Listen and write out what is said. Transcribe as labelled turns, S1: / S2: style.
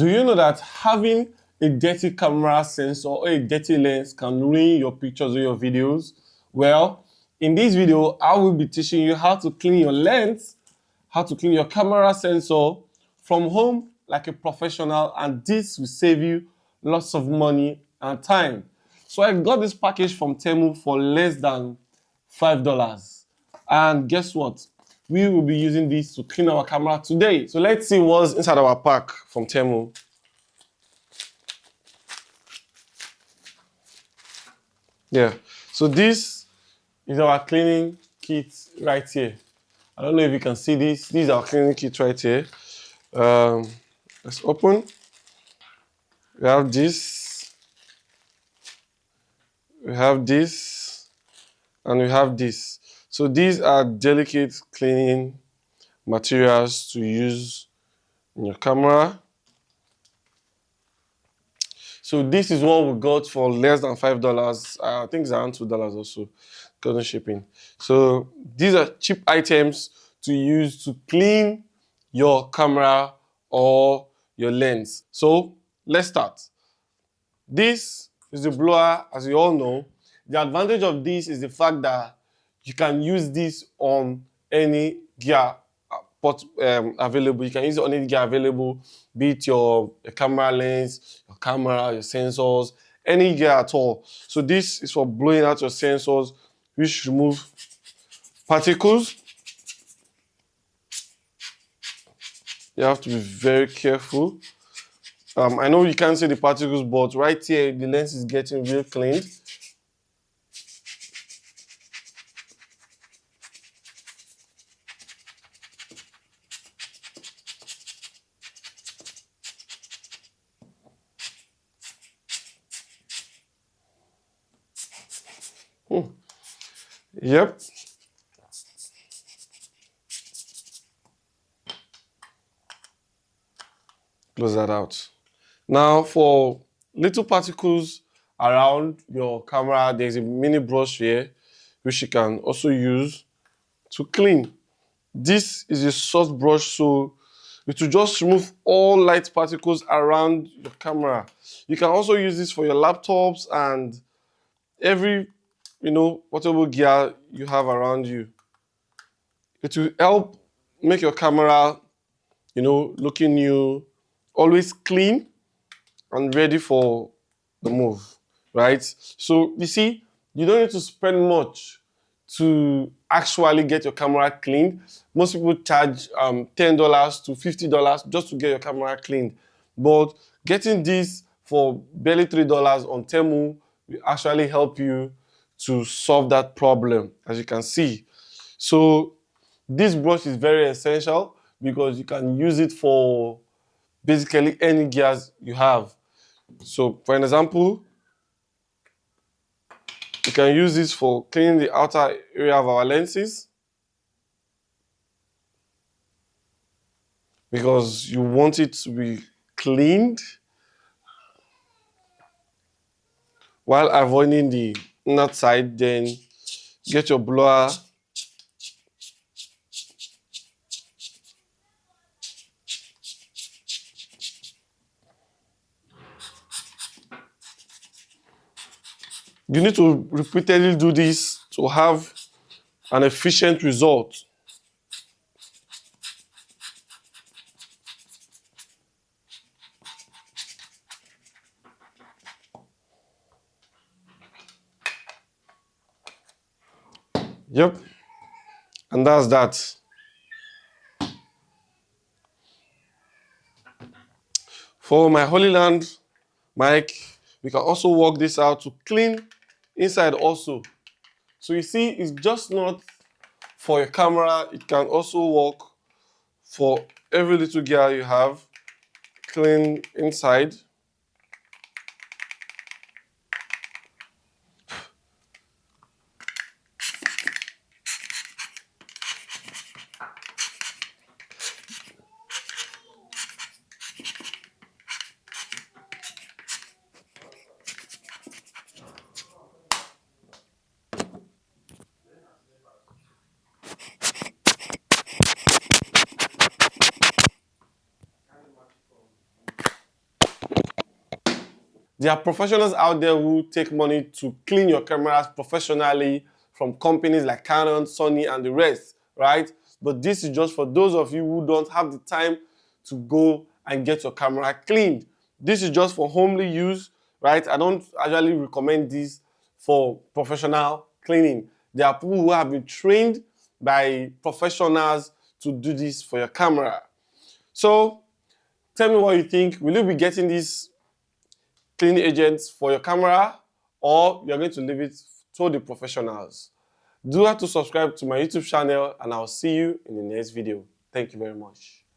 S1: Do you know that having a dirty camera sensor or a dirty lens can ruin your pictures or your videos? Well, in this video, I will be teaching you how to clean your lens, how to clean your camera sensor from home like a professional, and this will save you lots of money and time. So I got this package from Temu for less than $5. And guess what? We will be using this to clean our camera today. So let's see what's inside our pack from Temu. Yeah, so this is our cleaning kit right here. I don't know if you can see this. This is our cleaning kit right here. Let's open. We have this. We have this. And we have this. So these are delicate cleaning materials to use in your camera. So this is what we got for less than $5. I think it's around $2 also, including shipping. So these are cheap items to use to clean your camera or your lens. So let's start. This is the blower, as you all know. The advantage of this is the fact that you can use this on any gear available. You can use it on any gear available, be it your camera lens, your camera, your sensors, any gear at all. So this is for blowing out your sensors, which remove particles. You have to be very careful. I know you can't see the particles, but right here, the lens is getting real cleaned. Yep. Close that out. Now for little particles around your camera, there's a mini brush here, which you can also use to clean. This is a soft brush, so it will just remove all light particles around your camera. You can also use this for your laptops and every, portable gear you have around you. It will help make your camera, looking new, always clean and ready for the move, right? So you see, you don't need to spend much to actually get your camera cleaned. Most people charge $10 to $50 just to get your camera cleaned. But getting this for barely $3 on Temu will actually help you to solve that problem, as you can see. So this brush is very essential because you can use it for basically any gears you have. So for an example, you can use this for cleaning the outer area of our lenses because you want it to be cleaned while avoiding the inner side. Then get your blower. You need to repeatedly do this to have an efficient result. Yep, and that's that. For my Holy Land mic, we can also work this out to clean inside also. So you see, it's just not for your camera, it can also work for every little gear you have. Clean inside. There are professionals out there who take money to clean your cameras professionally from companies like Canon, Sony, and the rest, right? But this is just for those of you who don't have the time to go and get your camera cleaned. This is just for homely use, right? I don't actually recommend this for professional cleaning. There are people who have been trained by professionals to do this for your camera. So tell me what you think. Will you be getting these cleaning agents for your camera, or you're going to leave it to the professionals? Do have to subscribe to my YouTube channel, and I'll see you in the next video. Thank you very much.